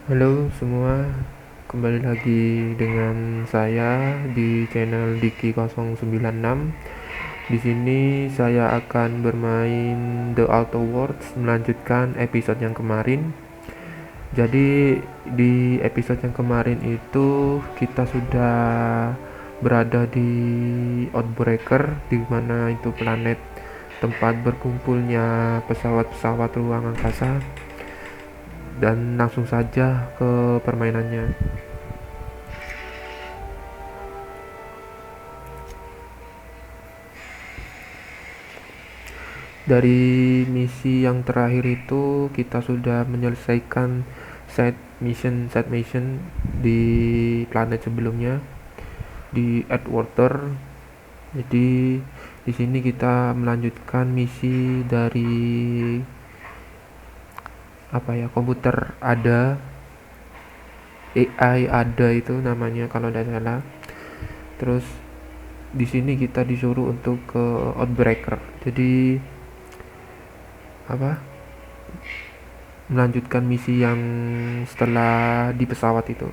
Halo semua, kembali lagi dengan saya di channel Diki096. Di sini saya akan bermain The Auto Words, melanjutkan episode yang kemarin. Jadi di episode yang kemarin itu kita sudah berada di Outbreaker, di mana itu planet tempat berkumpulnya pesawat-pesawat ruang angkasa, dan langsung saja ke permainannya. Dari misi yang terakhir itu kita sudah menyelesaikan side mission di planet sebelumnya di Edgewater. Jadi di sini kita melanjutkan misi dari komputer ada, AI ada itu namanya kalau tidak salah. Terus di sini kita disuruh untuk ke Outbreaker. Jadi apa melanjutkan misi yang setelah di pesawat itu.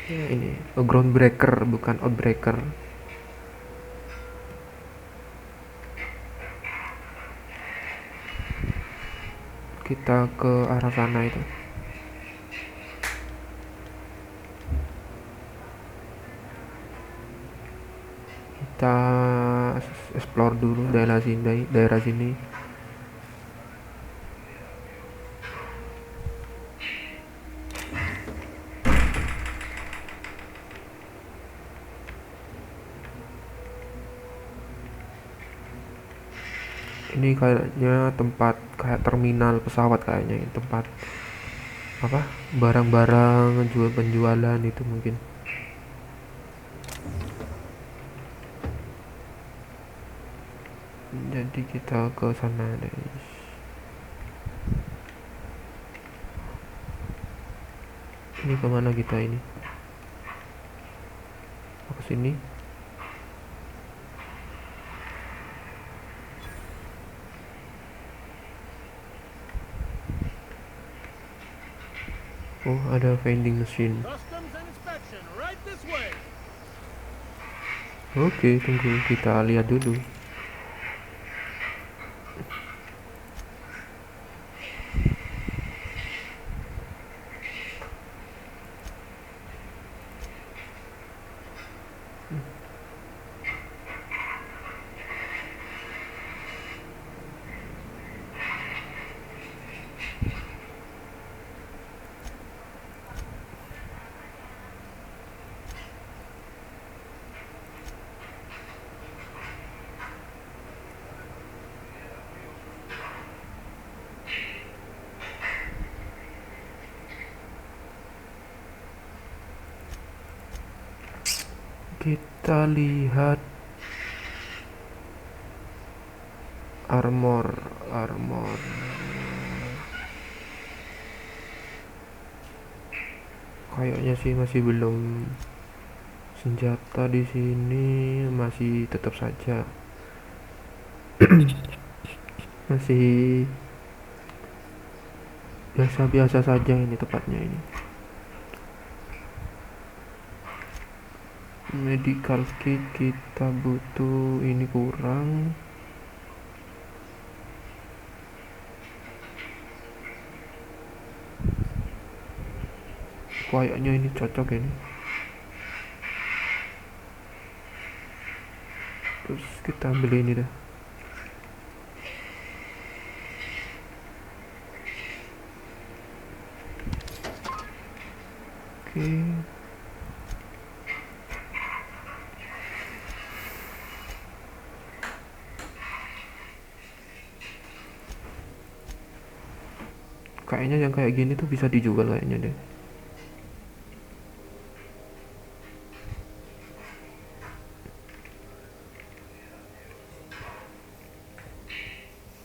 Ya, ini groundbreaker bukan outbreaker. Kita ke arah sana itu. Kita explore dulu daerah sini. Ini kayaknya tempat kayak terminal pesawat, kayaknya tempat barang-barang jual penjualan itu mungkin. Jadi kita ke sana guys. Ini kemana kita ini? Ke sini. Oh, ada vending machine. Oke, tunggu kita lihat dulu. Kita lihat armor. Kayaknya sih masih belum. Senjata di sini masih tetap saja masih biasa-biasa saja ini tepatnya ini. Medical kit kita butuh, ini kurang. Kayaknya ini cocok ini. Terus kita ambil ini dah. Oke. Kayaknya yang kayak gini tuh bisa dijual kayaknya deh.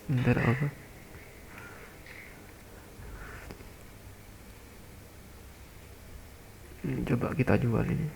Bentar apa? Coba kita jual ini.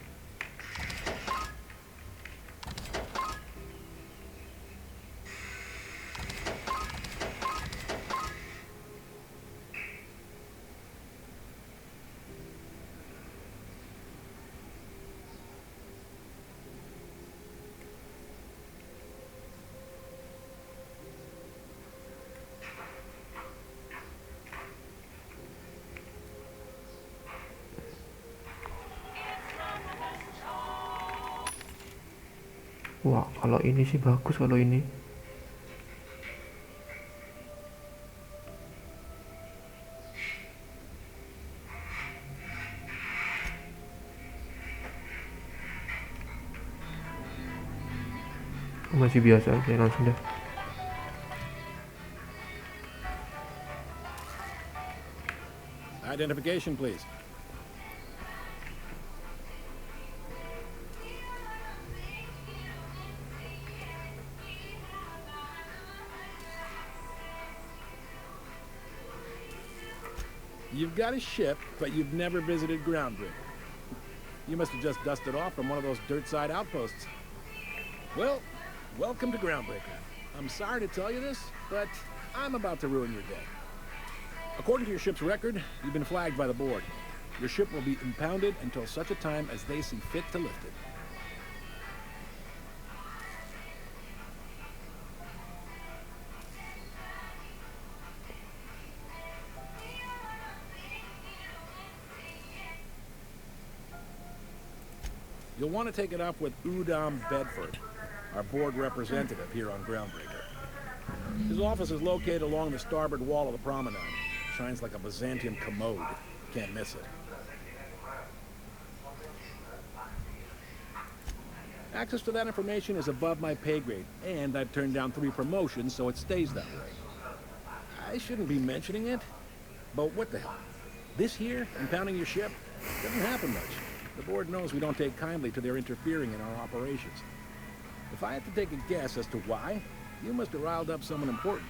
Wah, kalau ini sih bagus kalau ini. Masih biasa aja langsung deh. Identification, please. You've got a ship, but you've never visited Groundbreaker. You must have just dusted off from one of those dirt-side outposts. Well, welcome to Groundbreaker. I'm sorry to tell you this, but I'm about to ruin your day. According to your ship's record, you've been flagged by the board. Your ship will be impounded until such a time as they see fit to lift it. You'll want to take it up with Udom Bedford, our board representative here on Groundbreaker. His office is located along the starboard wall of the promenade. Shines like a Byzantium commode. Can't miss it. Access to that information is above my pay grade, and I've turned down 3 promotions, so it stays that way. I shouldn't be mentioning it, but what the hell? This here, impounding your ship, doesn't happen much. The board knows we don't take kindly to their interfering in our operations. If I had to take a guess as to why, you must have riled up someone important.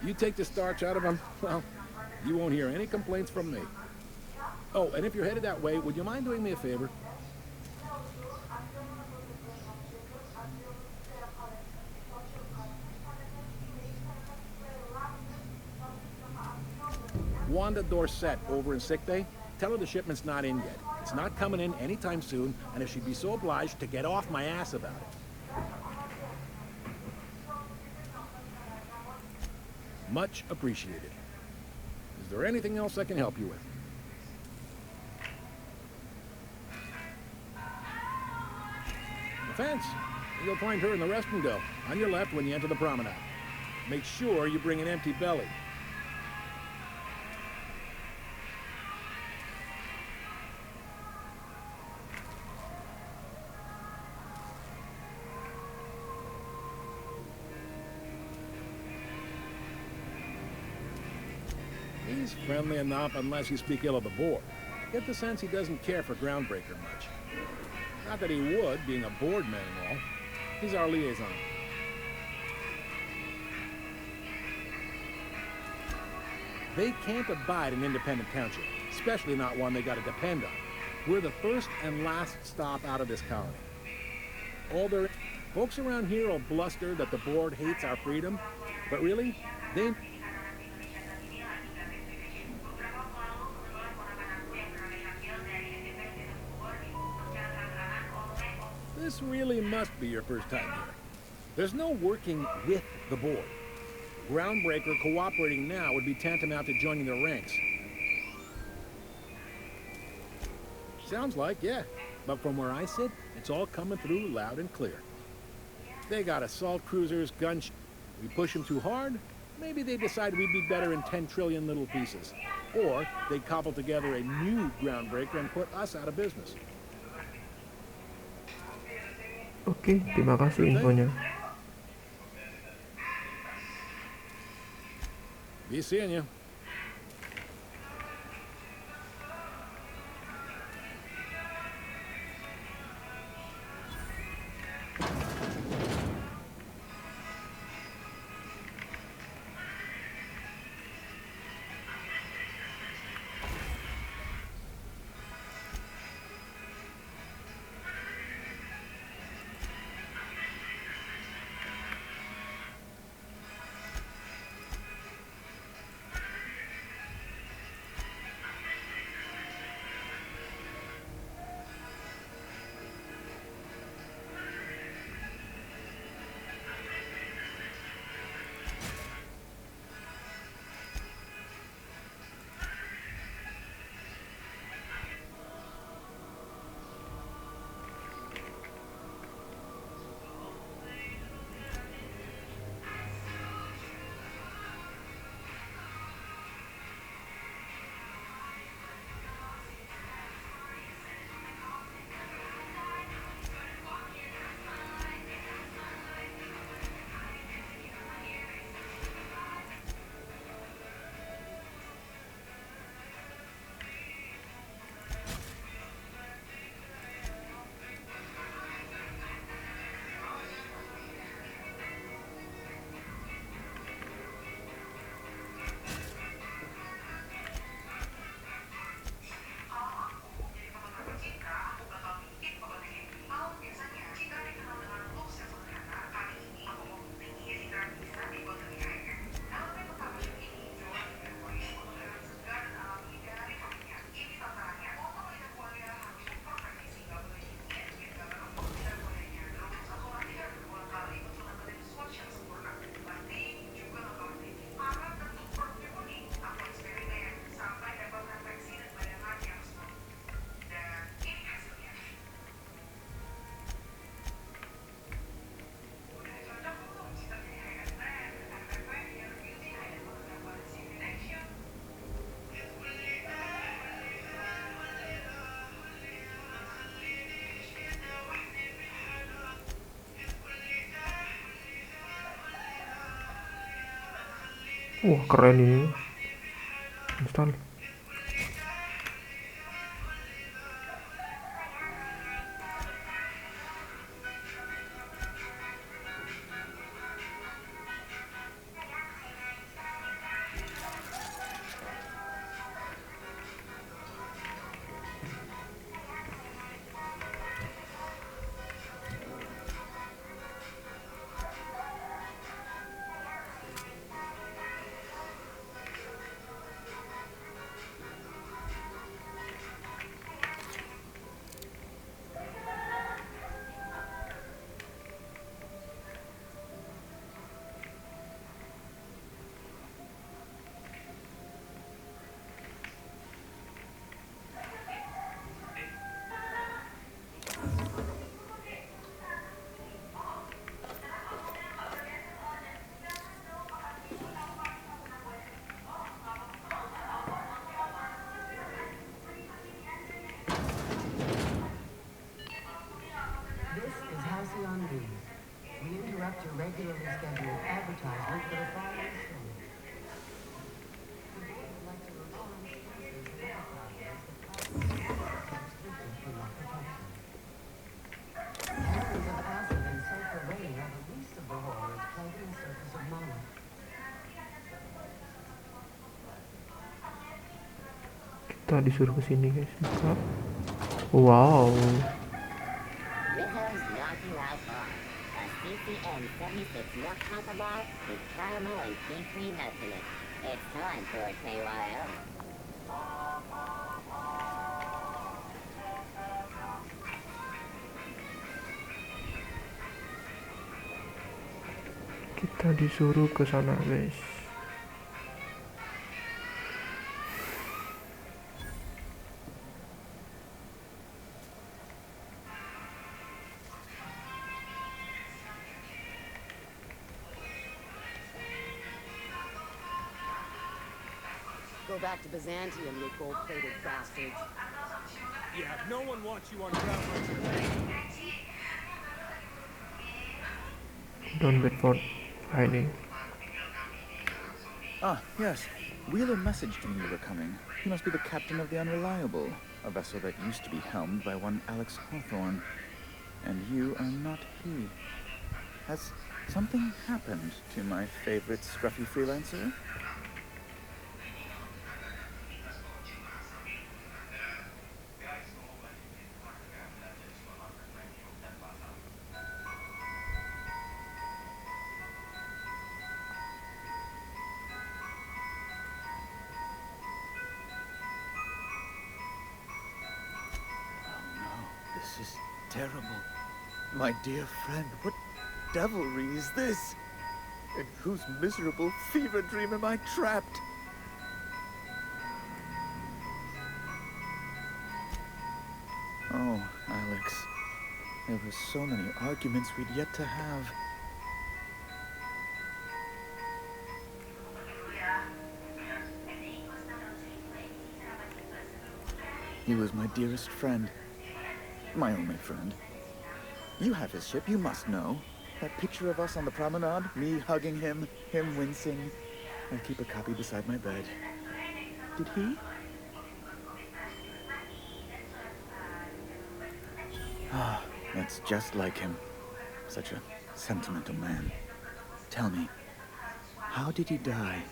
You take the starch out of them, well, you won't hear any complaints from me. Oh, and if you're headed that way, would you mind doing me a favor? Wanda Dorset over in sickbay, tell her the shipment's not in yet. It's not coming in anytime soon, and if she'd be so obliged to get off my ass about it. Much appreciated. Is there anything else I can help you with? The fence. You'll find her in the restroom go, on your left when you enter the promenade. Make sure you bring an empty belly. He's friendly enough unless you speak ill of the board. Get the sense he doesn't care for Groundbreaker much. Not that he would, being a board man and all. He's our liaison. They can't abide an independent township, especially not one they gotta depend on. We're the first and last stop out of this colony. All their folks around here will bluster that the board hates our freedom, but really, they... This really must be your first time here. There's no working with the board. Groundbreaker cooperating now would be tantamount to joining their ranks. Sounds like, yeah. But from where I sit, it's all coming through loud and clear. They got assault cruisers, gunships. We push them too hard, maybe they decide we'd be better in 10 trillion little pieces. Or they cobble together a new Groundbreaker and put us out of business. Oke, terima kasih infonya. Be seeing you. Wah, keren ini. Install. This is Halcyon News. We interrupt your regularly scheduled advertisement for the following story. The board would like to remind sponsors and advertisers that privacy is restricted for your protection. Cannons of acid and sulfur rain are the least of the horrors plaguing the surface of Mana. Kita disuruh ke sini guys. Buka. Wow. Rizzo's Gnocchi Bar, a CCM 76 milk chocolate bar with caramel and pea cream nuts in it. It's time for a KYO. Kita disuruh ke sana guys. Go back to Byzantium, you gold-plated bastards. Yeah, no one wants you on Groundbreaker. Don't wait for hiding. Ah, yes. Wheeler messaged me you were coming. He must be the captain of the Unreliable, a vessel that used to be helmed by one Alex Hawthorne. And you are not he. Has something happened to my favorite scruffy freelancer? This is terrible. My dear friend, what devilry is this? In whose miserable fever dream am I trapped? Oh, Alex. There were so many arguments we'd yet to have. He was my dearest friend. My only friend. You have his ship, you must know. That picture of us on the promenade, me hugging him, him wincing. I keep a copy beside my bed. Did he? Ah, that's just like him. Such a sentimental man. Tell me, how did he die?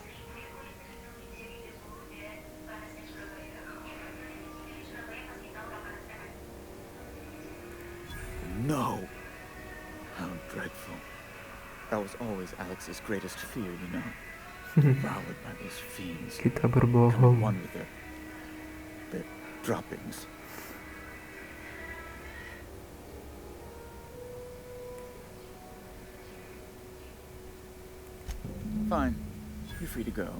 No! How dreadful. That was always Alex's greatest fear, you know. Devoured by those fiends. Kita Becoming berbohong. one with their droppings. Fine. You're free to go.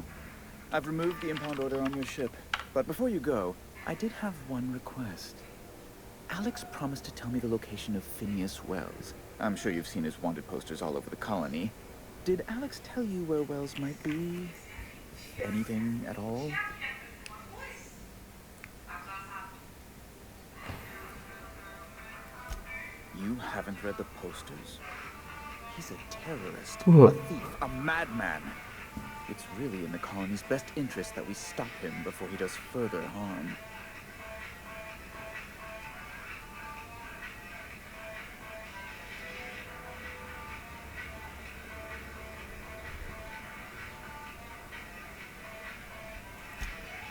I've removed the impound order on your ship. But before you go, I did have one request. Alex promised to tell me the location of Phineas Wells. I'm sure you've seen his wanted posters all over the colony. Did Alex tell you where Wells might be? Anything at all? You haven't read the posters? He's a terrorist, What? a thief, a madman. It's really in the colony's best interest that we stop him before he does further harm.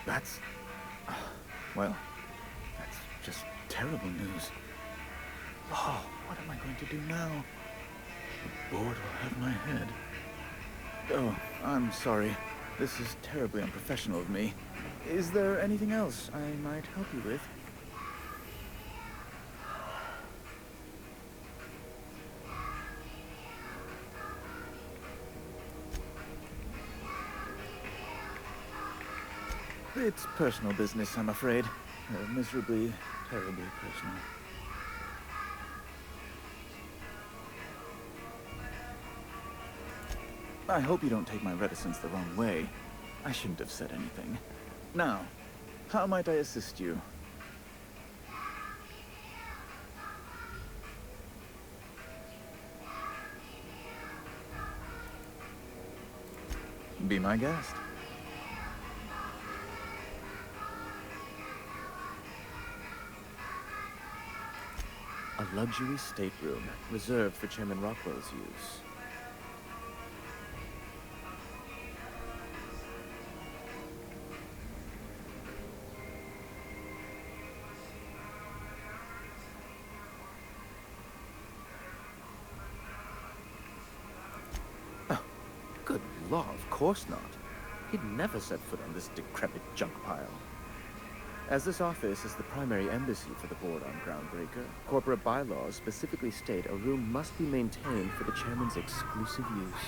That's... well, that's just terrible news. Oh, what am I going to do now? The board will have my head. Oh, I'm sorry. This is terribly unprofessional of me. Is there anything else I might help you with? It's personal business, I'm afraid. Miserably, terribly personal. I hope you don't take my reticence the wrong way. I shouldn't have said anything. Now, how might I assist you? Be my guest. A luxury stateroom reserved for Chairman Rockwell's use. Oh, good law, of course not. He'd never set foot on this decrepit junk pile. As this office is the primary embassy for the board on Groundbreaker, corporate bylaws specifically state a room must be maintained for the chairman's exclusive use.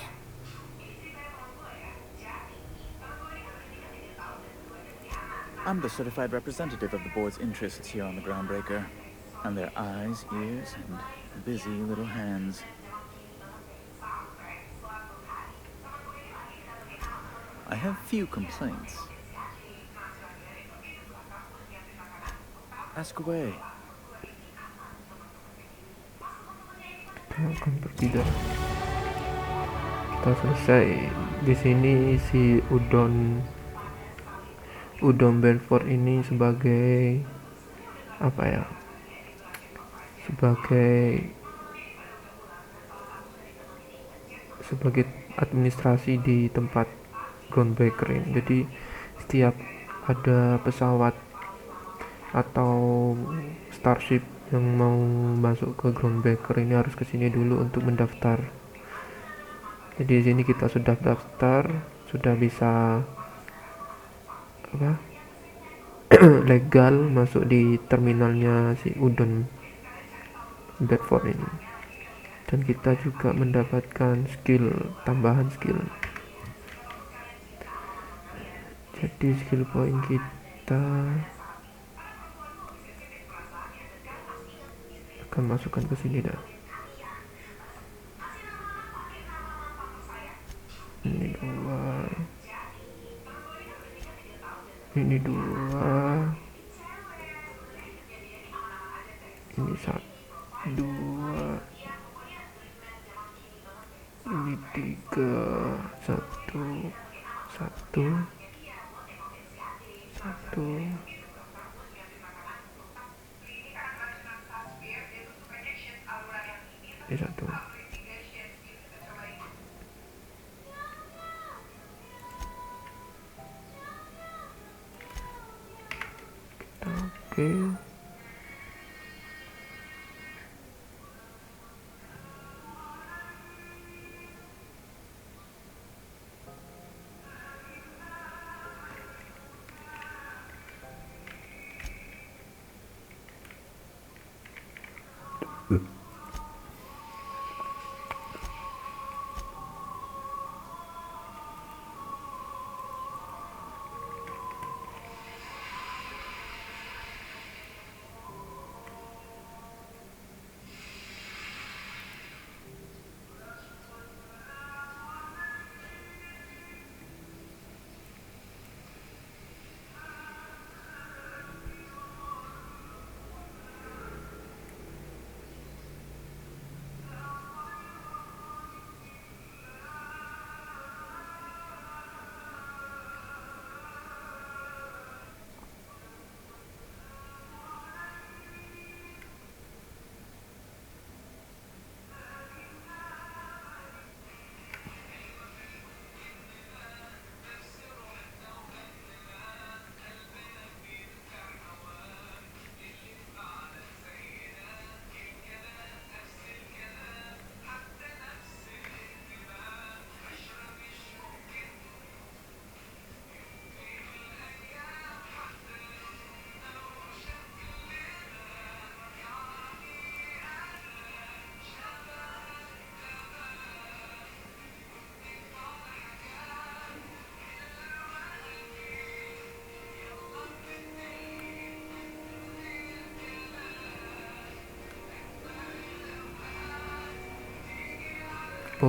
I'm the certified representative of the board's interests here on the Groundbreaker. I'm their eyes, ears, and busy little hands. I have few complaints. Ask away. Kita akan berpindah. Kita selesai. Di sini si Udon Belfort ini sebagai apa ya? Sebagai administrasi di tempat Groundbreaker ini. Jadi setiap ada pesawat atau starship yang mau masuk ke Groundbreaker ini harus kesini dulu untuk mendaftar. Jadi di sini kita sudah daftar, sudah bisa legal masuk di terminalnya si Udon Bedford ini. Dan kita juga mendapatkan tambahan skill. Jadi skill point kita akan masukkan ke sini dah. Ini dua, ini dua, ini tiga, satu, ini satu. Oke.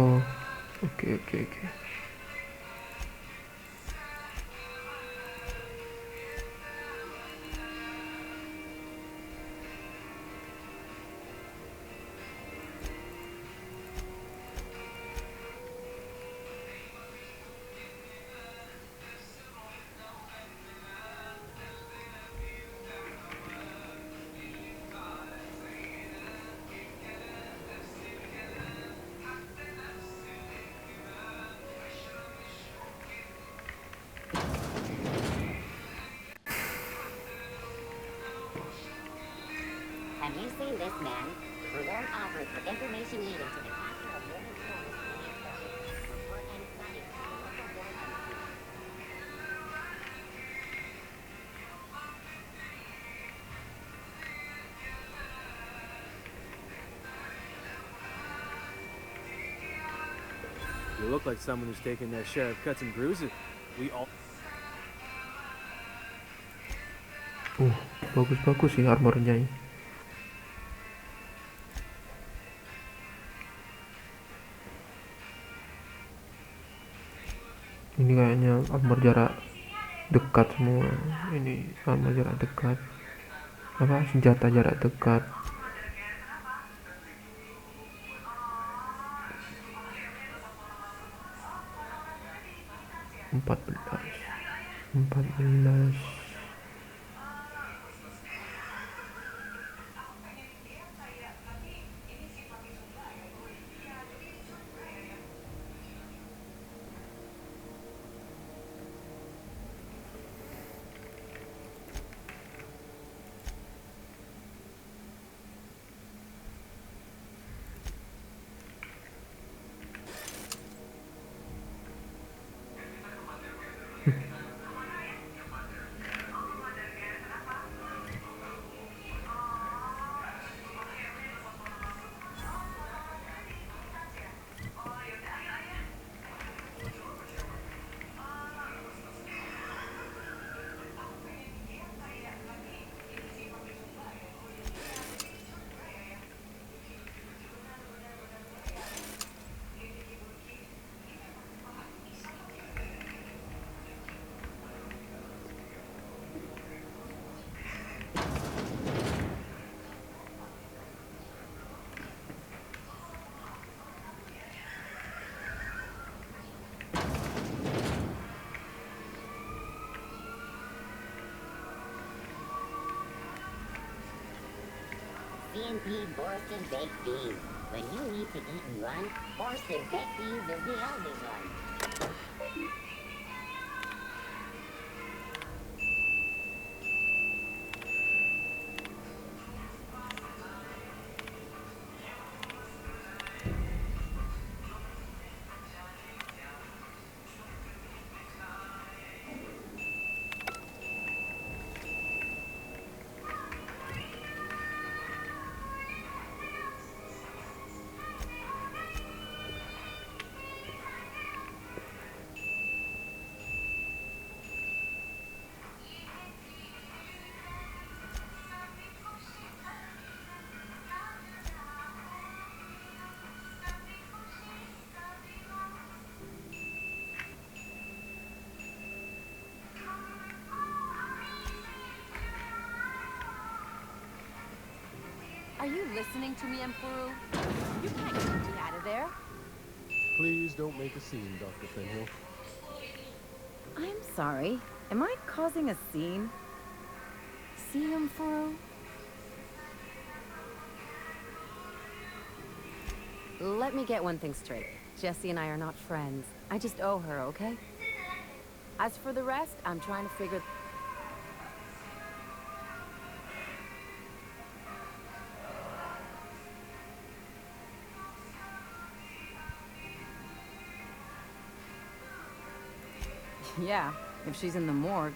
Oh, oke oke oke. Have you seen this man? Reward offered for information needed to the capture of women tourists report and signing to the local board MISI. You look like someone who's taken their share of cuts and bruises. We all... Bagus-bagus sih armornya ini. Ini kayaknya armor jarak dekat semua. Ini armor jarak dekat. Apa senjata jarak dekat. Empat belas. C&P Borsted Baked Beans. When you need to eat and run, Borsted Baked Beans is the only one. Are you listening to me, Emperor? You can't get me out of there. Please don't make a scene, Dr. Finhill. I'm sorry. Am I causing a scene? See, Emperor? Let me get one thing straight. Jessie and I are not friends. I just owe her, okay? As for the rest, I'm trying to figure... Yeah, if she's in the morgue.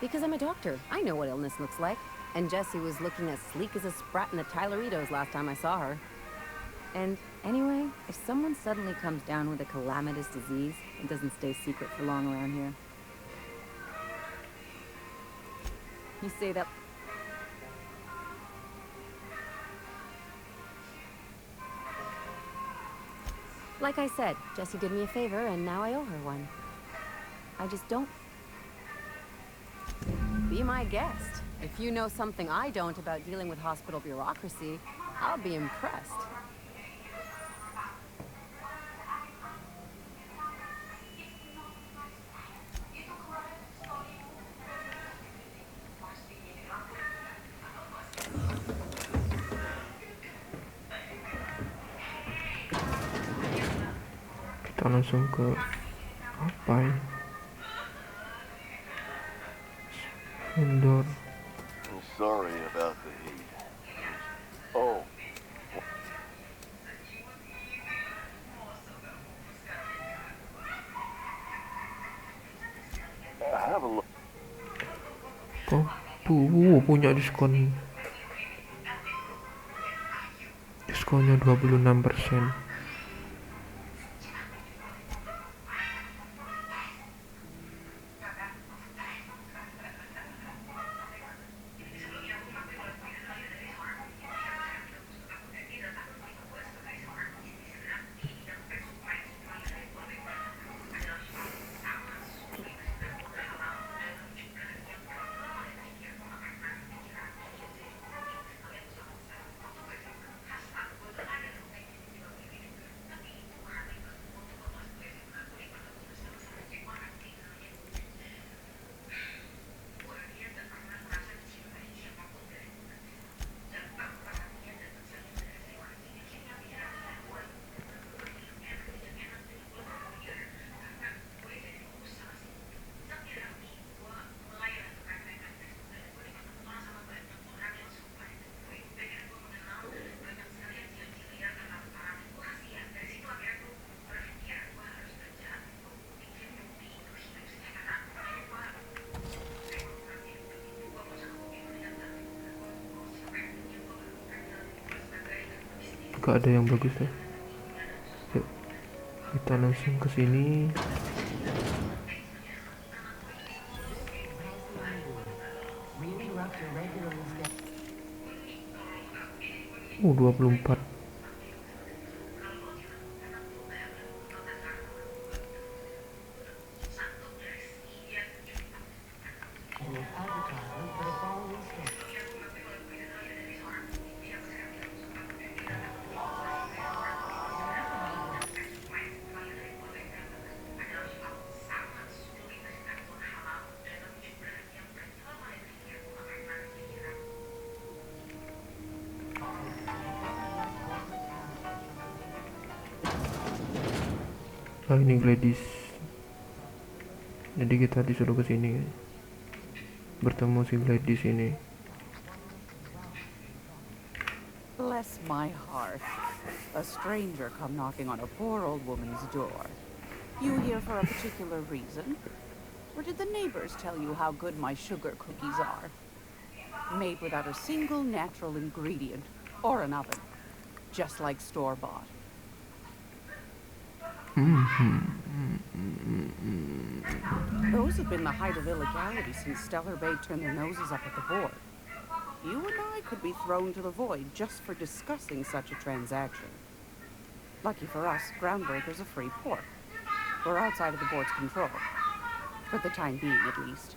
Because I'm a doctor. I know what illness looks like. And Jessie was looking as sleek as a sprat in the Tyleritos last time I saw her. And anyway, if someone suddenly comes down with a calamitous disease, it doesn't stay secret for long around here. You say that... Like I said, Jessie did me a favor, and now I owe her one. I just don't... Be my guest. If you know something I don't about dealing with hospital bureaucracy, I'll be impressed. Kita langsung ke apa ini? Vendor. I'm sorry about the heat. Oh, have a look. Kok punya diskon. Diskonnya 26%. Gak ada yang bagus ya. Yuk, kita langsung ke sini. We interrupt your regularly scheduled 24. advertisement for the following schedule. Nah, ini Gladys. Jadi kita disuruh ke sini. Bertemu si Gladys ini. Bless my heart. A stranger come knocking on a poor old woman's door. You here for a particular reason? Or did the neighbors tell you how good my sugar cookies are? Made without a single natural ingredient or an oven. Just like store-bought. Those have been the height of illegality since Stellar Bay turned their noses up at the board. You and I could be thrown to the void just for discussing such a transaction. Lucky for us, Groundbreaker's a free port. We're outside of the board's control. For the time being, at least.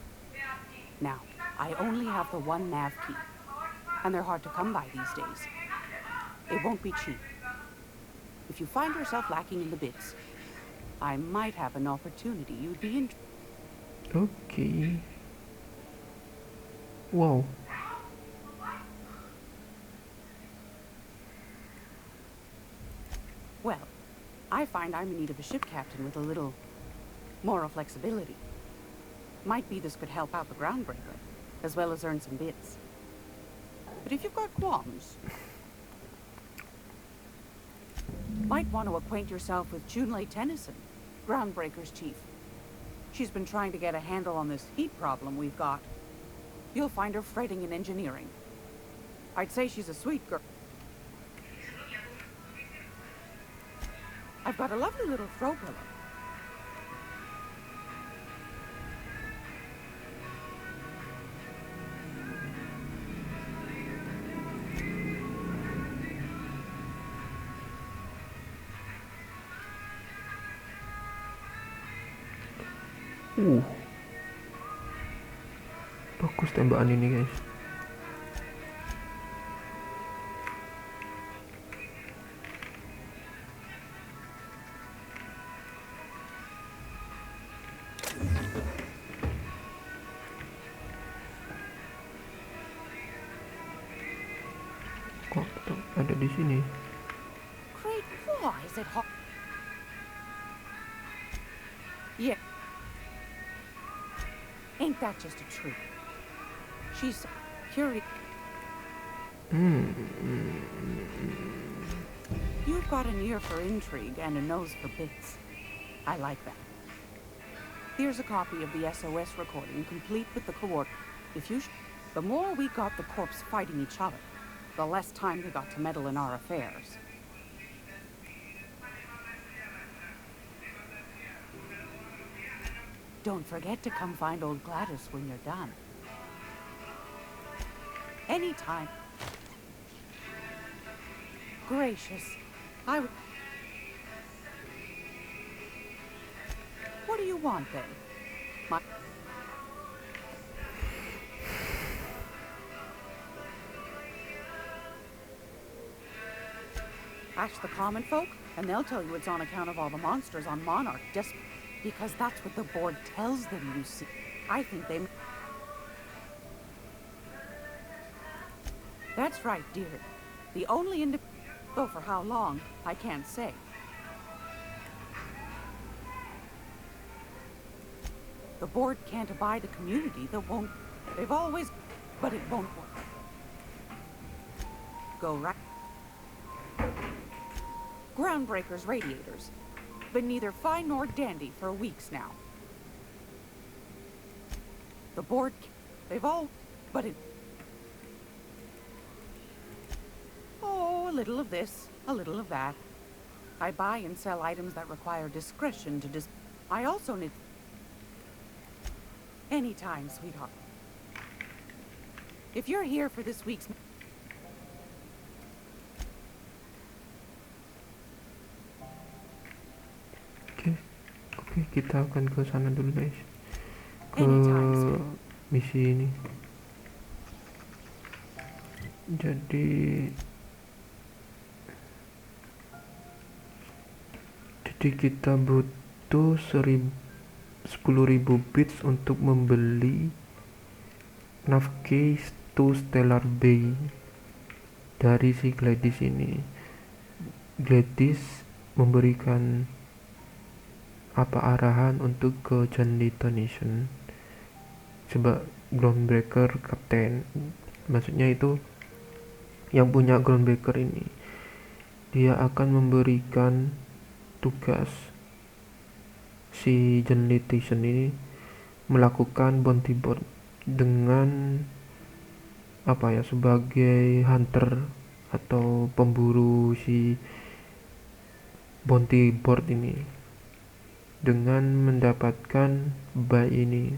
Now, I only have the one nav key. And they're hard to come by these days. It won't be cheap. If you find yourself lacking in the bits, I might have an opportunity you'd be interested. Oke. Wow. Well, I find I'm in need of a ship captain with a little moral flexibility. Might be this could help out the Groundbreaker, as well as earn some bits. But if you've got qualms, might want to acquaint yourself with Junlei Tennyson, Groundbreaker's chief. She's been trying to get a handle on this heat problem we've got. You'll find her fretting in engineering. I'd say she's a sweet girl. I've got a lovely little throw pillow. Bagus tembakan ini guys. Kok ada di sini? Great, why is it hot? Yeah. Ain't that just a treat? She's curious. You've got an ear for intrigue and a nose for bits. I like that. Here's a copy of the SOS recording, complete with the coordinates. If you the more we got the corpse fighting each other, the less time they got to meddle in our affairs. Don't forget to come find old Gladys when you're done. Anytime. Gracious. What do you want then? Ask the common folk, and they'll tell you it's on account of all the monsters on Monarch, just because that's what the board tells them, you see. I think they... That's right, dear. The only though for how long, I can't say. The board can't abide a community that won't... They've always... But it won't work. Go right... Groundbreakers radiators. Been neither fine nor dandy for weeks now. The board... They've all... But it... Oh, a little of this, a little of that. I buy and sell items that require discretion to I also need... Anytime, sweetheart. If you're here for this week's... Oke, kita akan ke sana dulu guys. Ke misi ini. Jadi kita butuh 10.000 bits untuk membeli navigate to Stellar Bay dari si Gladys ini. Gladys memberikan arahan untuk ke John Detonation sebagai groundbreaker kapten. Maksudnya itu yang punya groundbreaker ini, dia akan memberikan tugas si John Detonation ini melakukan bounty board dengan sebagai hunter atau pemburu si bounty board ini, dengan mendapatkan buy ini.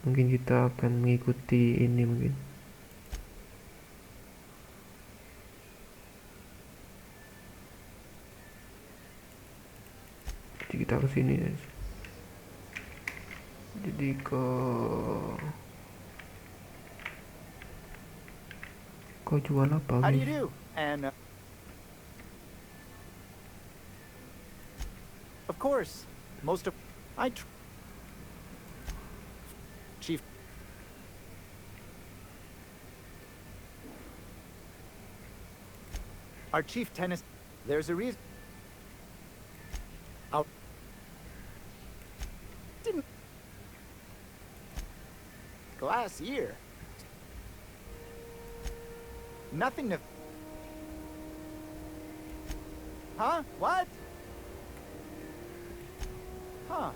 Mungkin kita akan mengikuti ini mungkin. Jadi kita ke sini guys. Jadi kau jual apa guys? How do you do? And of course, most of Chief. Our chief tennis. There's a reason. Didn't last year. Nothing to. Huh? What? Huh.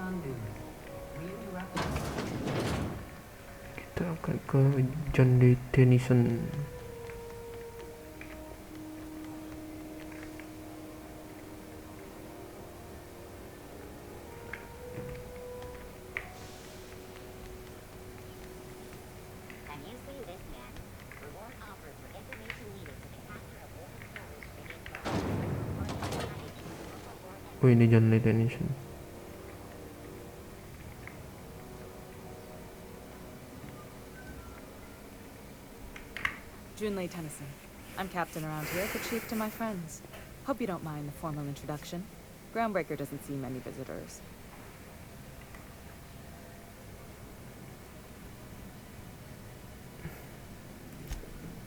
Halcyon News. We interrupt. Kita akan ke John D. Tennyson. Have you seen this man? Reward offered for information needed to the capture of woman terrorist beneath Oh, ini John D. Tennyson. Junlei Tennyson. I'm captain around here, but chief to my friends. Hope you don't mind the formal introduction. Groundbreaker doesn't see many visitors.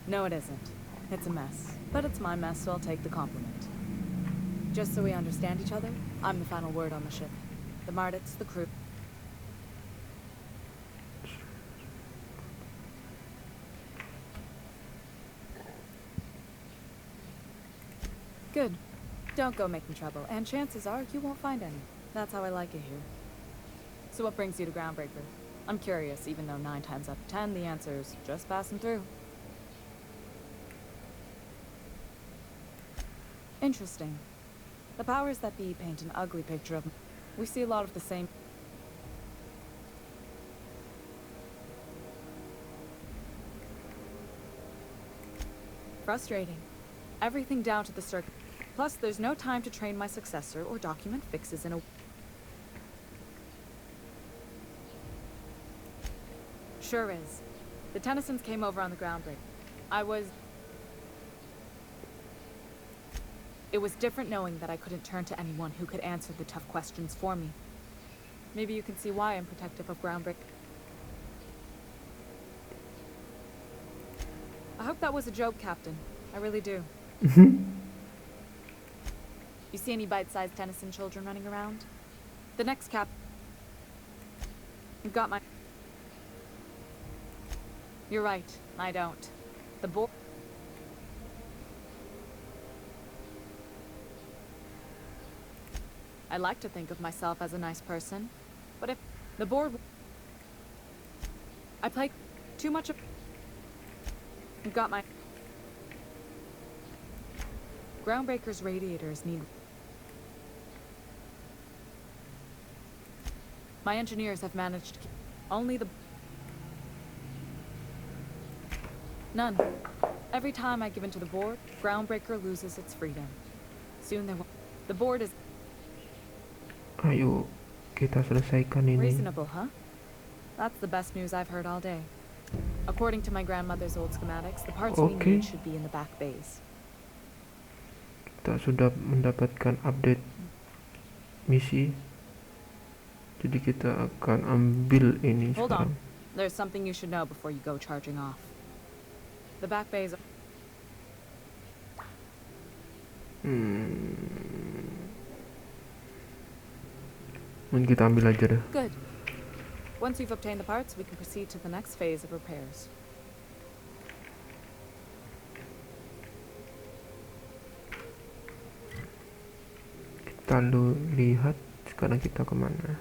No, it isn't. It's a mess. But it's my mess, so I'll take the compliment. Just so we understand each other, I'm the final word on the ship. The Mardits, the crew. Good. Don't go making trouble, and chances are you won't find any. That's how I like it here. So what brings you to Groundbreaker? I'm curious, even though 9 times out of 10 the answer's just passing through. Interesting. The powers that be paint an ugly picture of... We see a lot of the same... Frustrating. Everything down to the circuit. Plus, there's no time to train my successor or document fixes in a... Sure is. The Tennysons came over on the Groundbreaker. It was different knowing that I couldn't turn to anyone who could answer the tough questions for me. Maybe you can see why I'm protective of Groundbreaker. I hope that was a joke, Captain. I really do. You see any bite-sized Tennyson children running around? The next cap... You've got my... You're right, I don't. The board... I like to think of myself as a nice person, but if the board... I play too much of... You've got my... Groundbreaker's radiators need... My engineers have managed to keep... Only the... None. Every time I give in to the board, Groundbreaker loses its freedom. Soon there will... The board is... Ayo, kita selesaikan ini. Reasonable, huh? That's the best news I've heard all day. According to my grandmother's old schematics, the parts we need should be in the back bays. Kita sudah mendapatkan update misi. Jadi kita akan ambil ini Hold sekarang. on. There's something you should know before you go charging off. The back bays... Mungkin kita ambil aja deh. Good. Once you've obtained the parts, we can proceed to the next phase of repairs. Kita lihat sekarang kita kemana.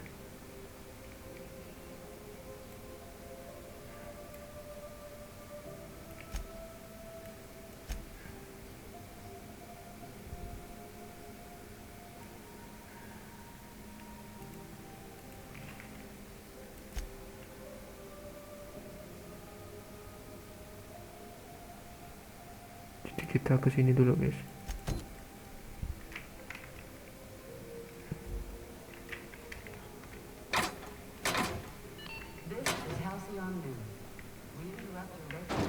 Jadi kita kesini dulu, guys. This is Halcyon News. We interrupt your regular...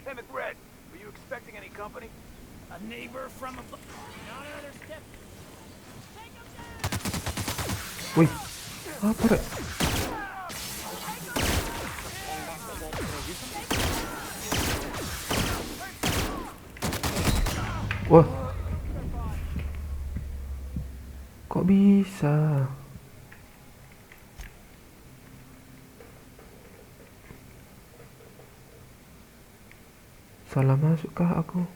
Hey, McRed, were you expecting any company? A neighbor from a... Not another step. Wih, apa rek? Wah, Kok bisa? Salah masukkah aku?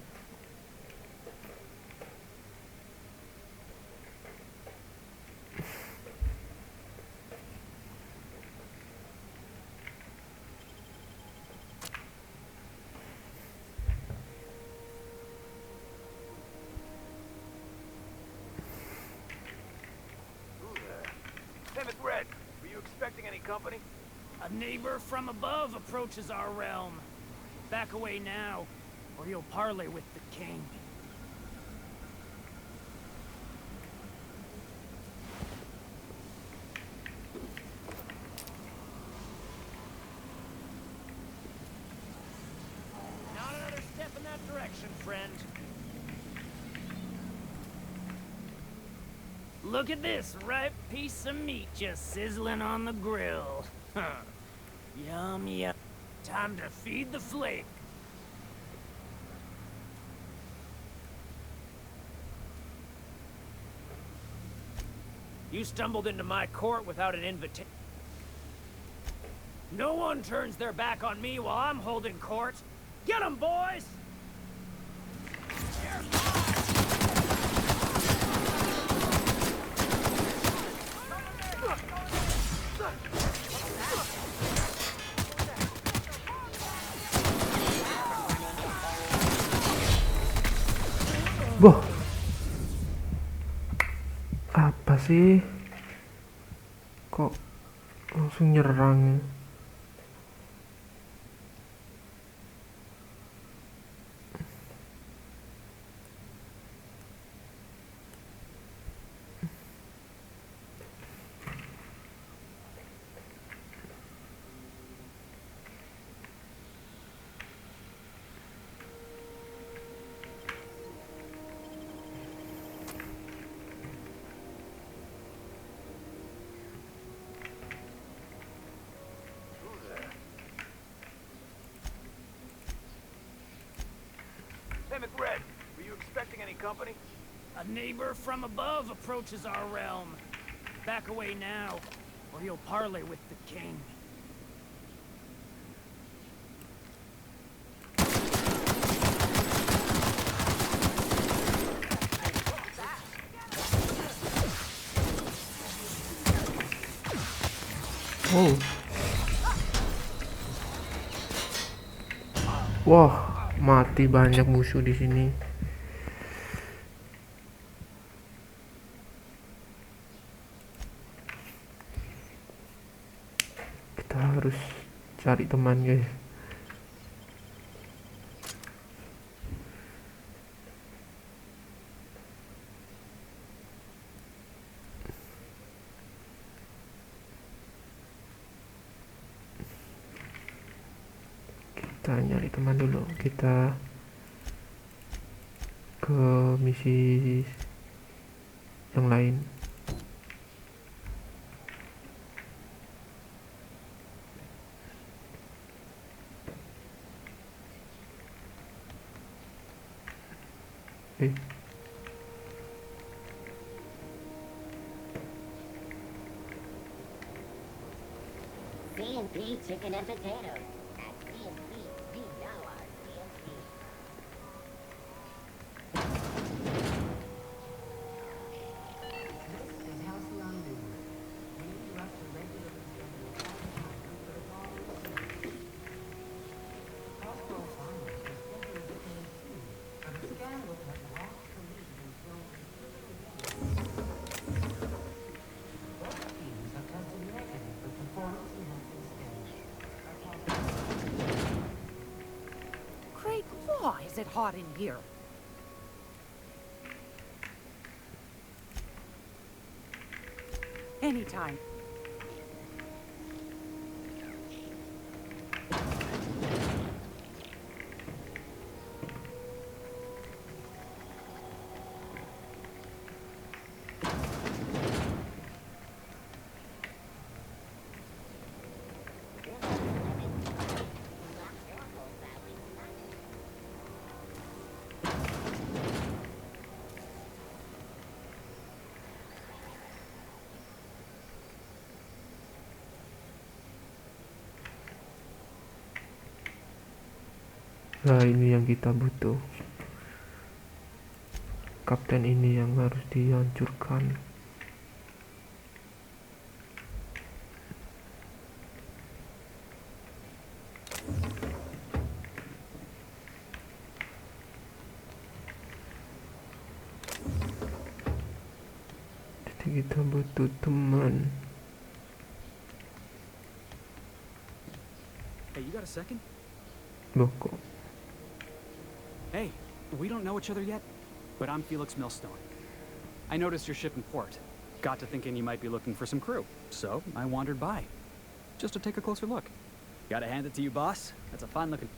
Company? A neighbor from above approaches our realm. Back away now, or you'll parley with the king. Not another step in that direction, friend. Look at this ripe piece of meat just sizzling on the grill. Huh. Yum, yum. Time to feed the flake. You stumbled into my court without an invitation. No one turns their back on me while I'm holding court. Get 'em, boys! Boh, apa sih? Kok langsung nyerang? Red, were you expecting any company? A neighbor from above approaches our realm. Back away now, or you'll parley with the king. Oh. Wah, mati banyak musuh di sini. Kita harus cari teman, guys. Kita nyari teman dulu. Kita ke misi yang lain. C&P chicken and potatoes. At C&P, we know our C&P. This is Halcyon News. We interrupt the regularly scheduled advertisement for the following service. Crossbow Farmers was scheduled to pay soon, but a scandal has rocked the league and thrown considerable damage. Both teams have tested negative for performance-enhancing steroids. Great law, is it hot in here? Anytime. Nah, ini yang kita butuh. Kapten ini yang harus dihancurkan. Jadi kita butuh teman. Hey, you got a second? Loh kok Hey, we don't know each other yet, but I'm Felix Millstone. I noticed your ship in port. Got to thinking you might be looking for some crew, so I wandered by, just to take a closer look. Gotta hand it to you, boss. That's a fine looking...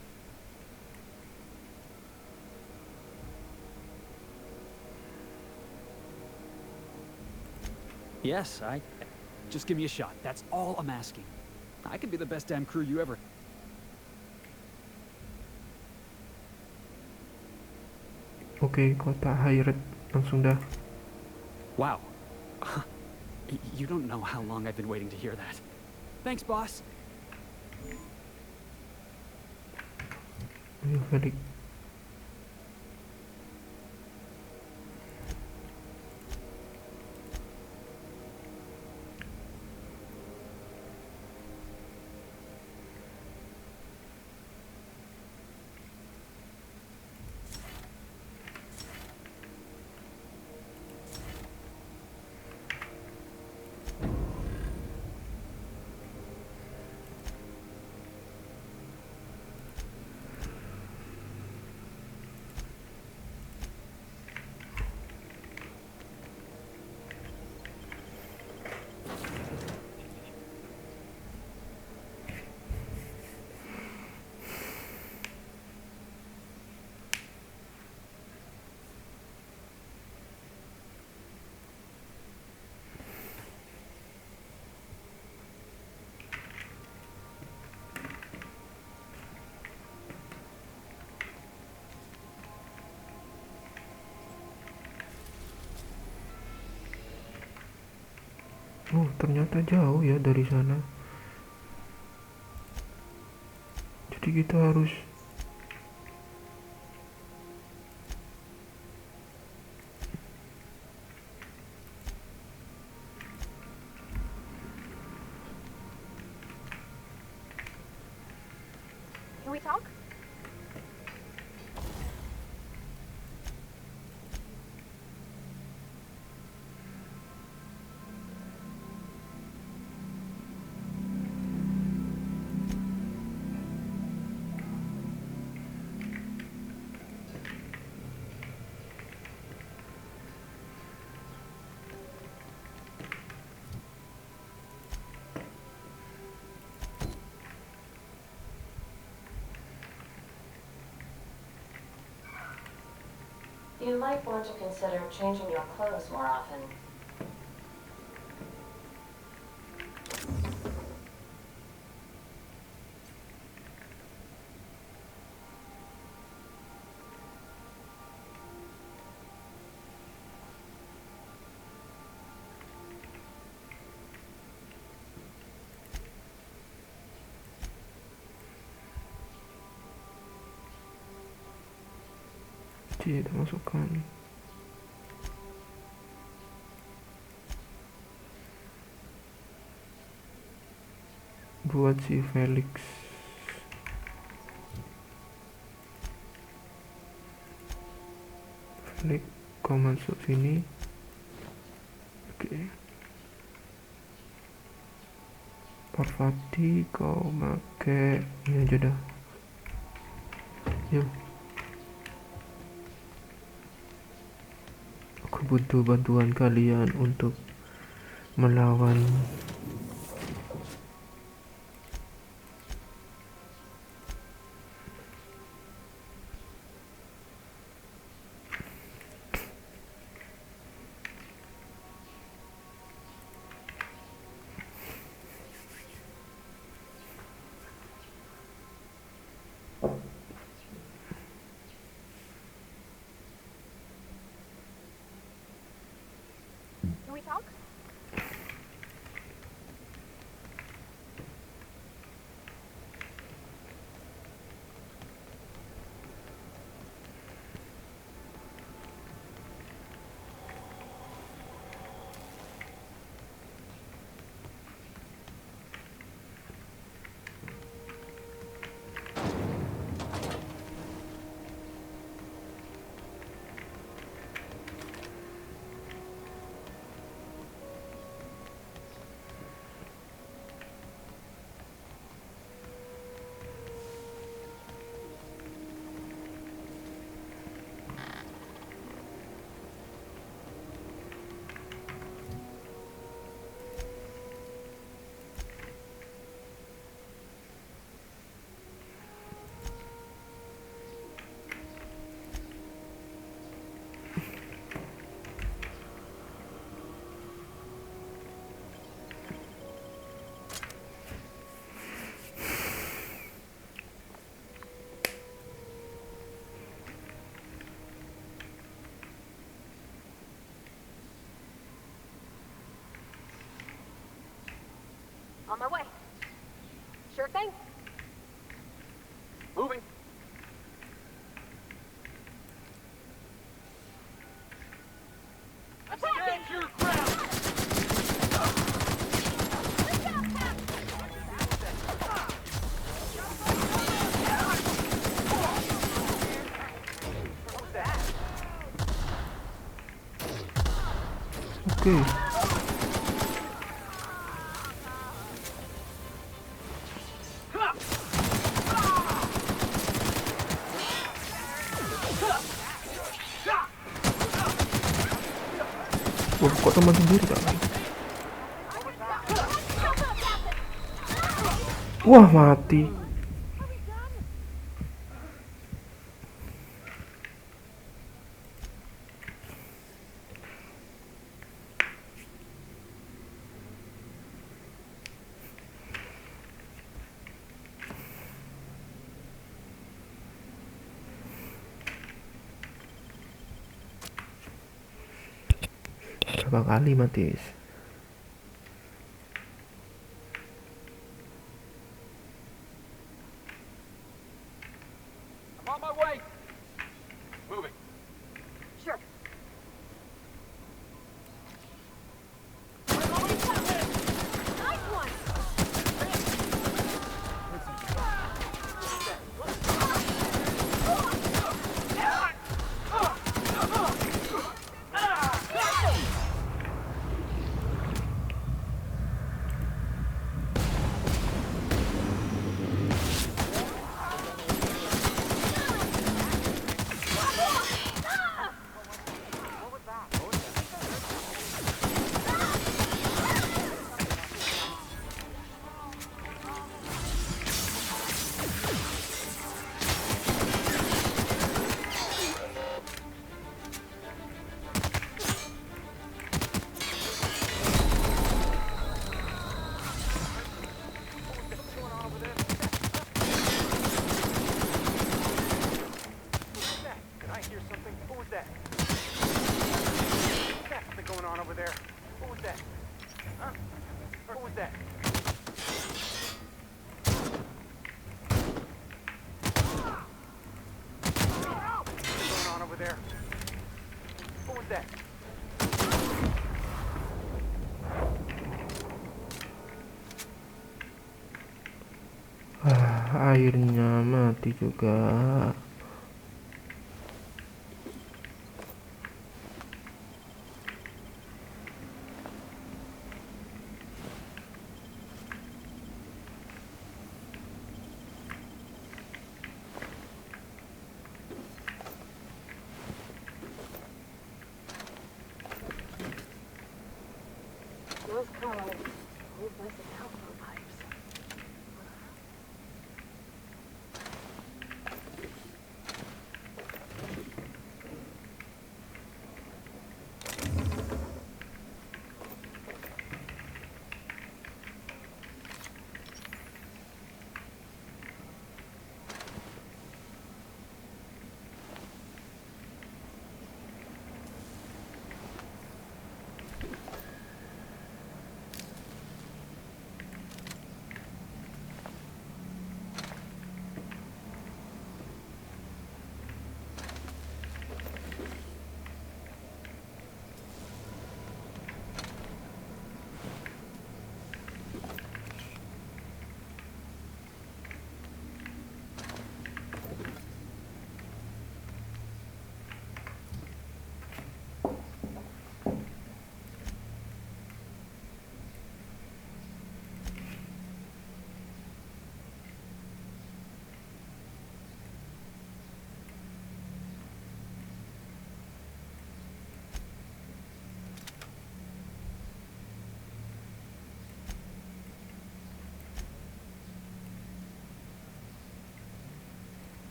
Yes, just give me a shot. That's all I'm asking. I could be the best damn crew you ever... Oke, kota Hayret langsung dah. Wow. You don't know how long I've been waiting to hear that. Thanks, boss. Ayo Felix. Oh, ternyata jauh ya dari sana. Jadi kita harus Can we talk? You might want to consider changing your clothes more often. kita masukkan. Buat si Felix. Felix, kau masuk sini. Oke. Parvati, kau pakai ini aja dah. Yuk. Aku butuh bantuan kalian untuk melawan Can we talk? On my way. Sure thing. Moving. Stand your ground! Oke. Wah, kok teman sendiri Kak? Wah, mati. Berapa kali mati? I'm on my way. Moving. Sure. Nice one. Airnya mati juga. Those cold. Old busted telephone pipes.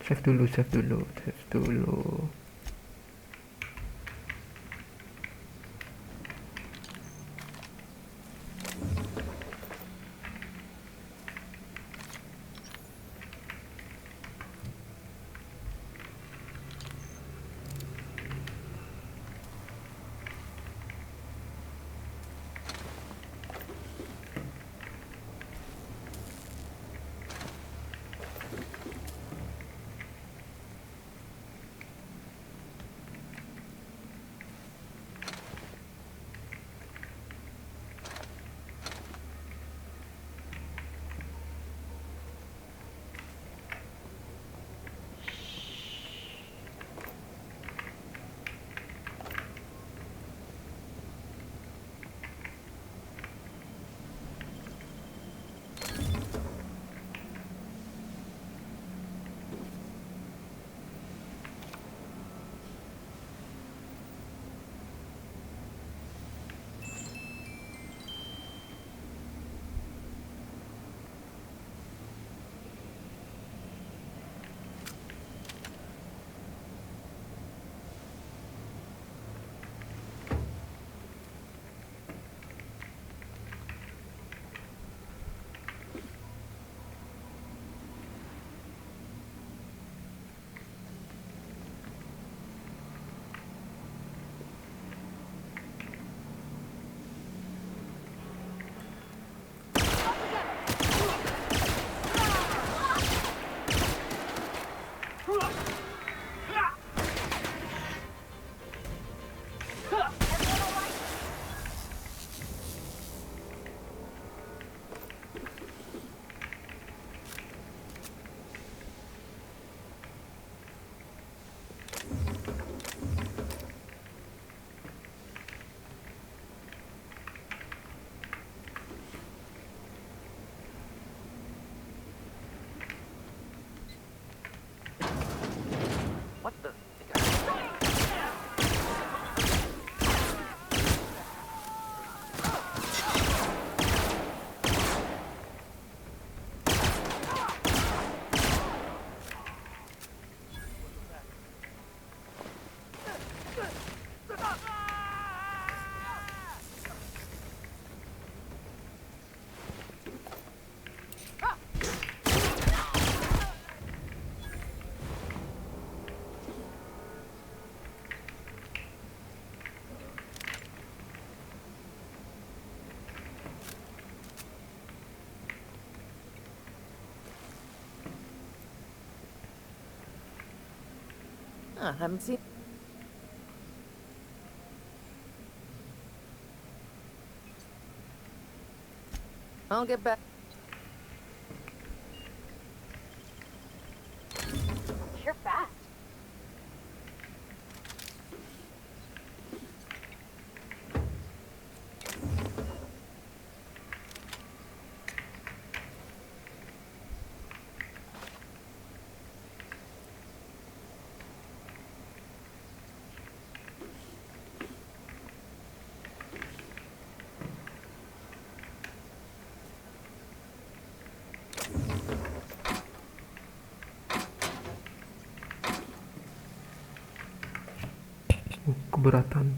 Save dulu, save dulu, save dulu. haven't seen... I'll get back. You're fast. Keberatan.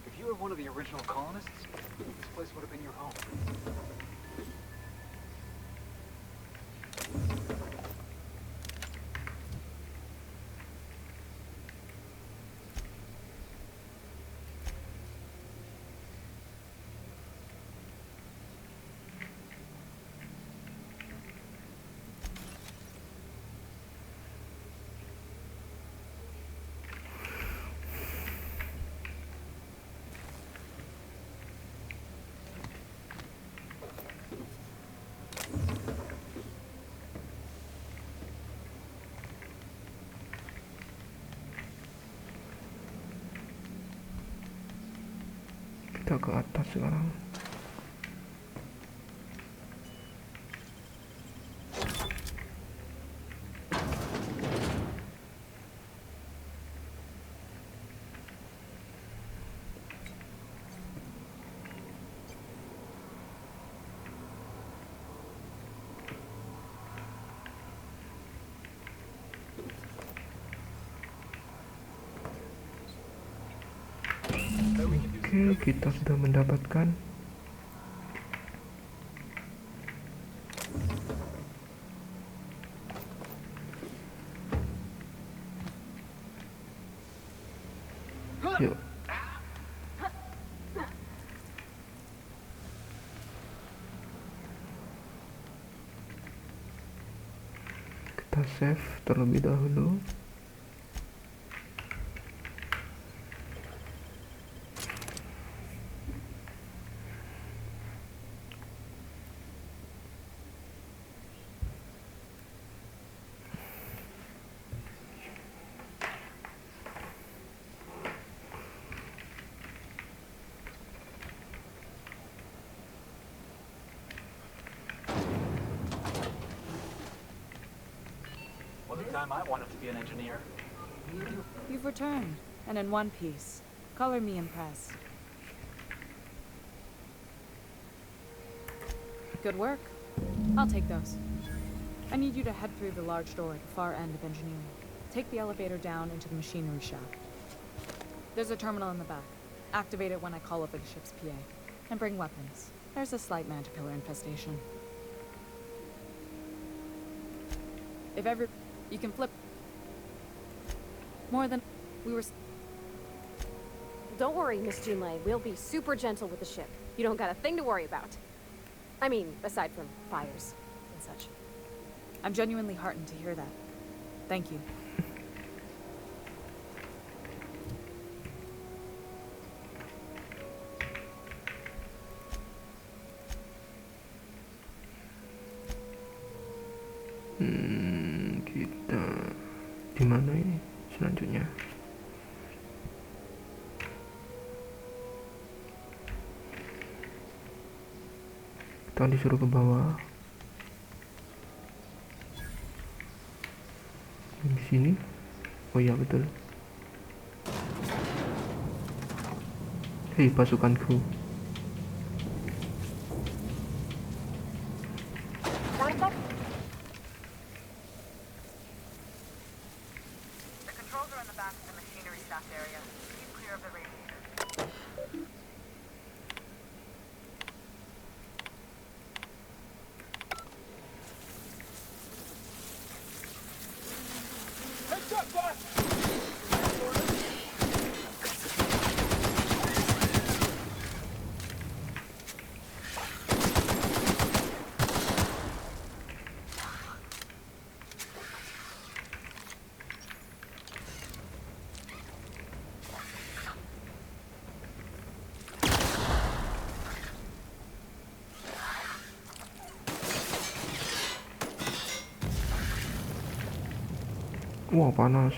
If you were one of the original colonists, this place would have been your home. Kita ke atas sekarang. Oke, kita sudah mendapatkan yuk. Kita save terlebih dahulu. Time I wanted to be an engineer. You've returned, and in one piece. Color me impressed. Good work. I'll take those. I need you to head through the large door at the far end of engineering. Take the elevator down into the machinery shop. There's a terminal in the back. Activate it when I call over the ship's PA. And bring weapons. There's a slight manticore infestation. If ever... You can flip... More than... We were... Don't worry, Miss Junlei. We'll be super gentle with the ship. You don't got a thing to worry about. I mean, aside from fires and such. I'm genuinely heartened to hear that. Thank you. Kita di mana ini selanjutnya? Kita disuruh ke bawah. Di sini. Oh iya betul. Hei pasukanku. Wah panas.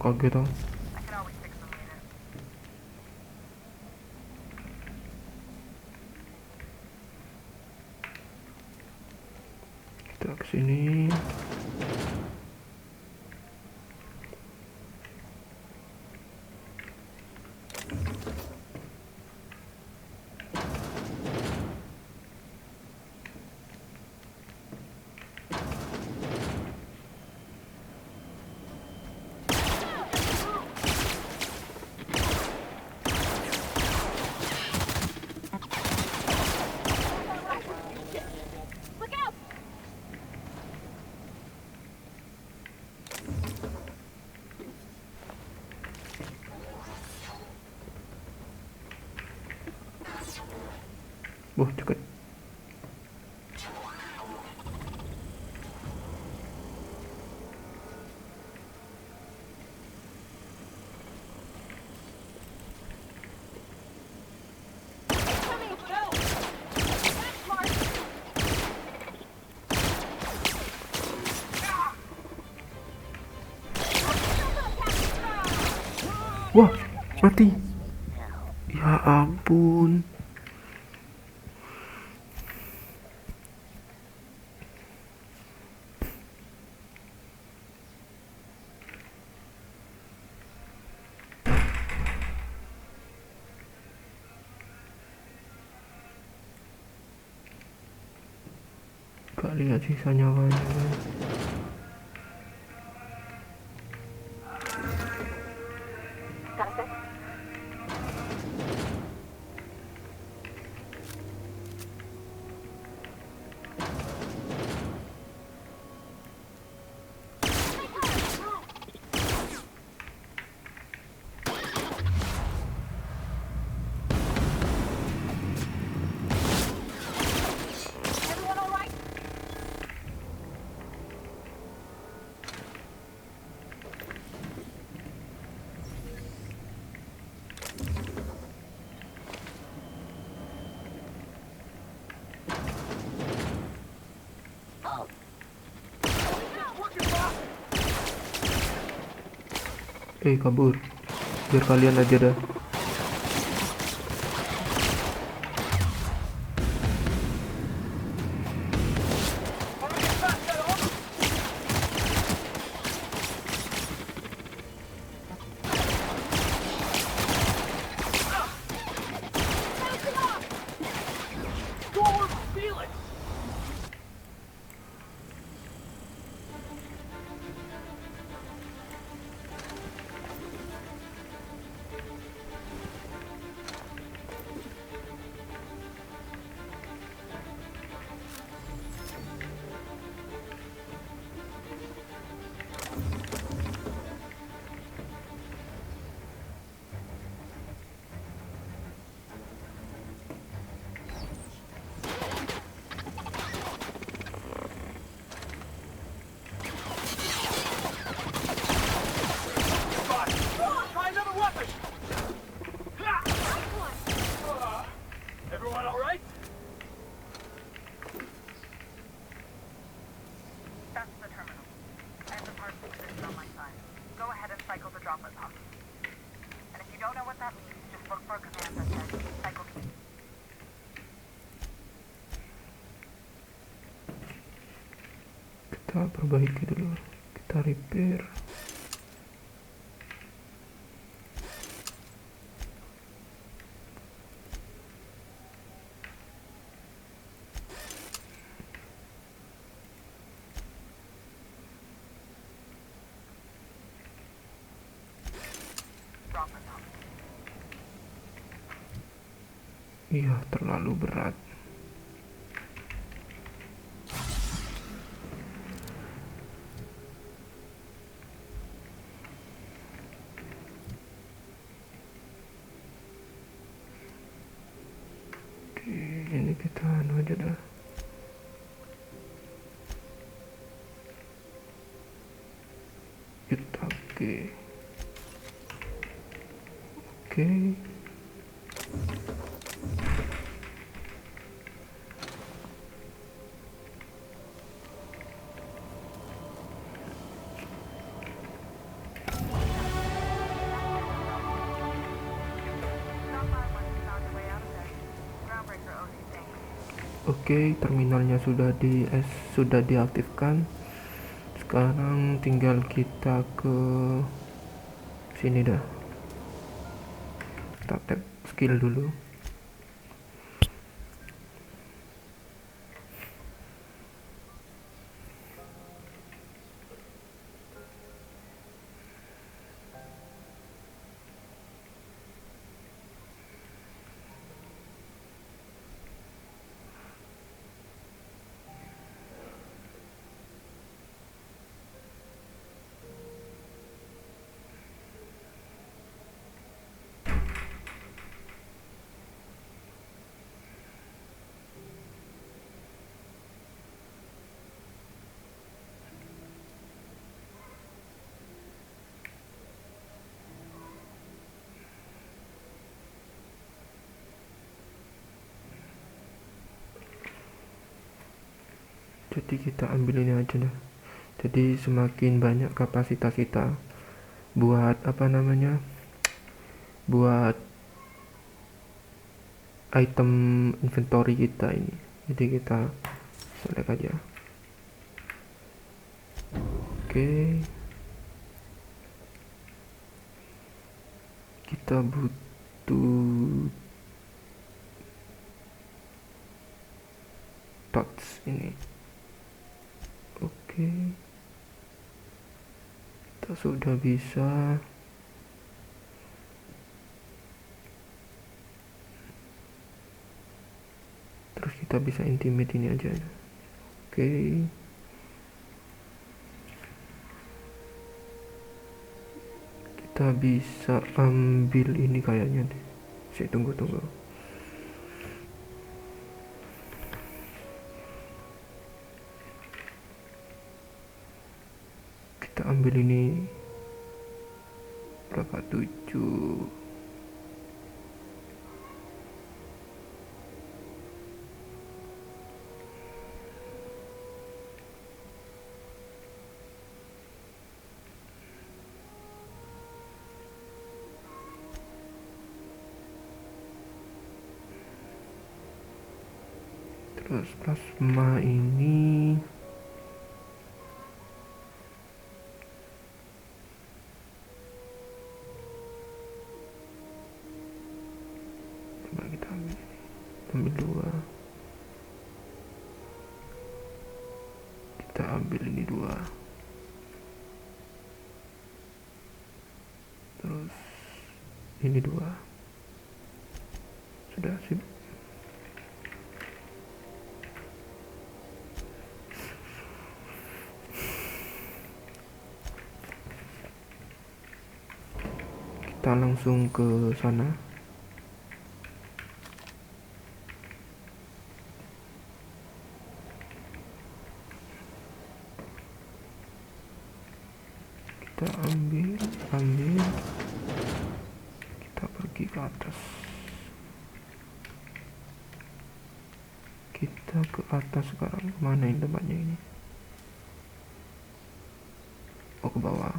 Kaget ah. Kita kesini. Wah dekat. Wah mati. Ya ampun. Gak lihat sisa nyawanya guys. Kabur biar kalian aja dah. Kita perbaiki dulu, kita repair. Iya, terlalu berat. Oke, ini kita anu aja dah. Kita oke. Oke. Oke, terminalnya sudah diaktifkan. Sekarang tinggal kita ke sini dah. Kita tap skill dulu. Jadi kita ambil ini aja dah. Jadi semakin banyak kapasitas kita buat apa namanya, buat item inventory kita ini. Jadi kita select aja. Oke, kita butuh touch ini. Oke, kita sudah bisa. Terus kita bisa intimate ini aja. Oke, kita bisa ambil ini kayaknya deh. Saya tunggu. Kita ambil ini berapa, 7. Terus plasma ini kita ambil 2, kita ambil ini 2, terus ini 2, sudah sip. Kita langsung ke sana. Kita ambil, kita pergi ke atas, kita ke atas sekarang. Kemana ini tempatnya ini? Oh, ke bawah.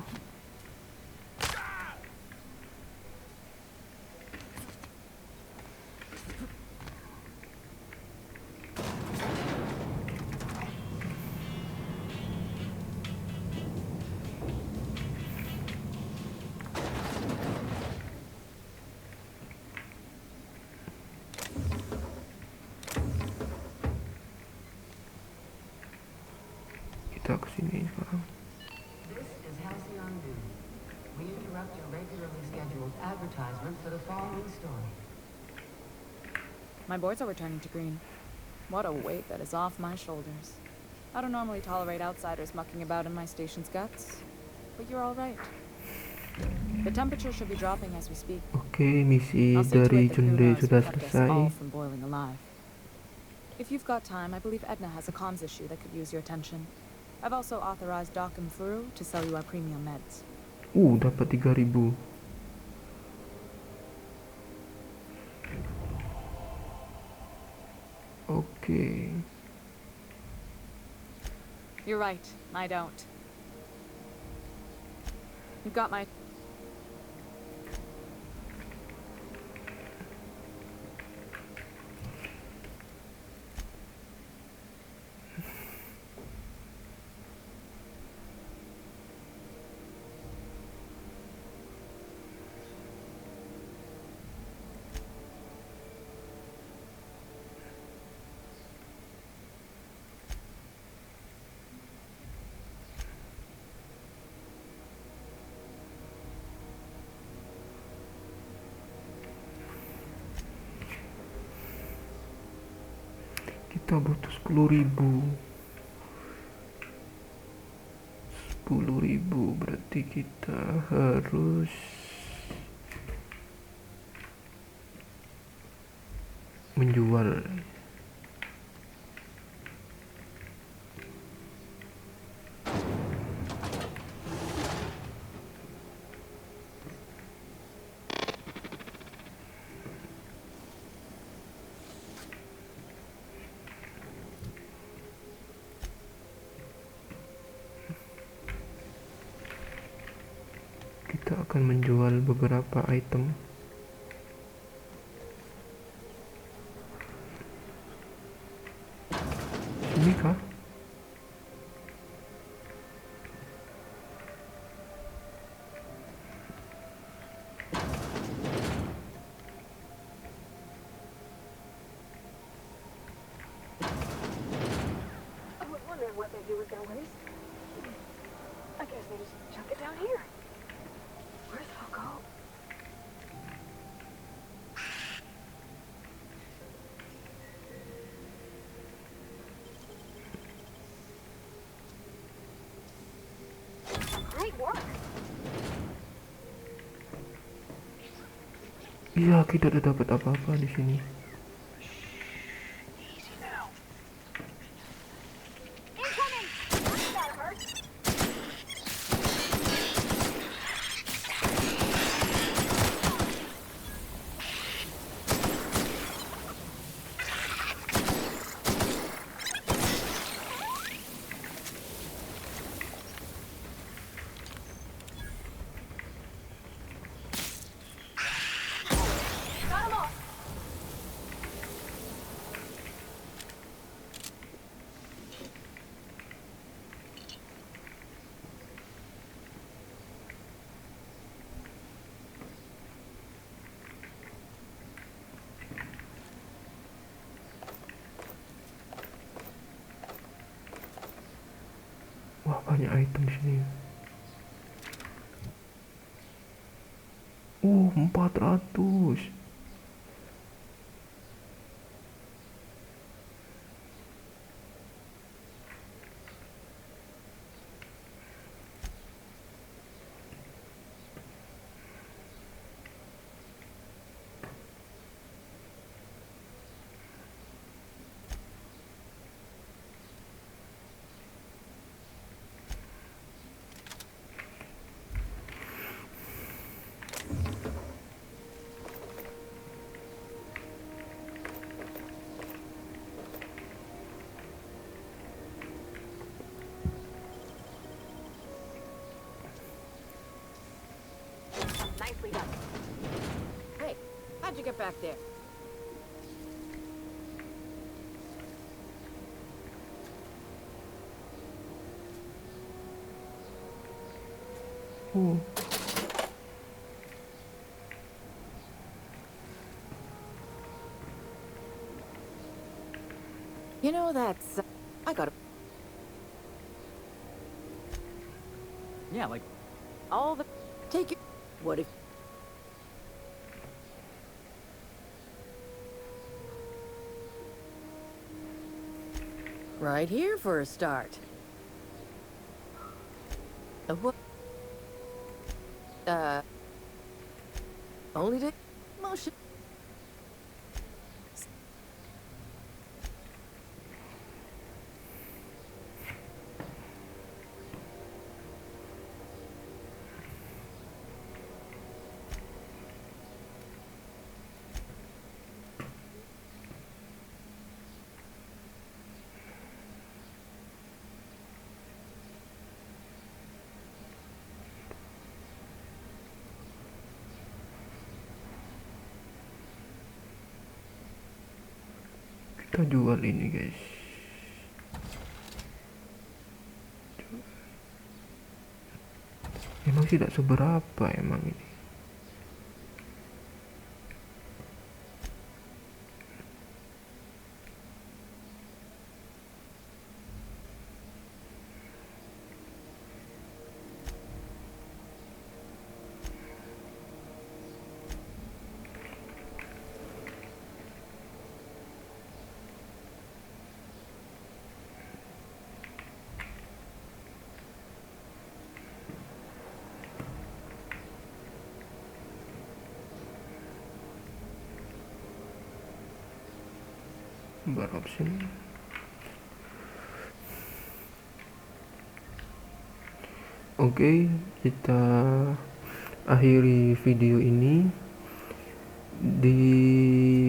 sini sekarang. This is Halcyon News. We interrupt your regularly scheduled advertisement for the following story. My boards are returning to green. What a weight that is off my shoulders. I don't normally tolerate outsiders mucking about in my station's guts, but you're all right. The temperature should be dropping as we speak. Oke, misi I'll see to dari it the crew Junde knows who sudah kept us selesai. all from boiling alive. If you've got time, I believe Edna has a comms issue that could use your attention. I've also authorized Doc and Furu to sell you our premium meds. Dapat 3.000. Oke. You're right, I don't. You've got my... Kita butuh 10.000. 10.000 berarti kita harus menjual. Kita akan menjual beberapa item. Ini kah? I was wondering what they do with their waste. I guess they just chuck it down here. Where's it all go? Great work. Iya, kita udah dapat apa-apa di sini. Wah, banyak item di sini. 400. Nicely done. Hey, how'd you get back there? You know, that's... I got a... Yeah, like... All the... Take it... What if... Right here for a start. What? Only the motion. Kita jual ini guys. Emang tidak seberapa emang ini. Bar option. Oke, kita akhiri video ini. Di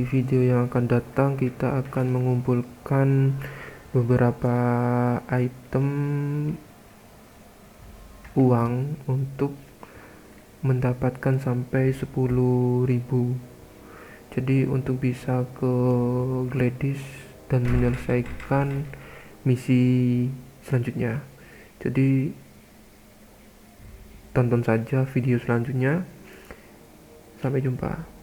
video yang akan datang kita akan mengumpulkan beberapa item uang untuk mendapatkan sampai 10.000. Jadi untuk bisa ke Gladys dan menyelesaikan misi selanjutnya. Jadi tonton saja video selanjutnya. Sampai jumpa.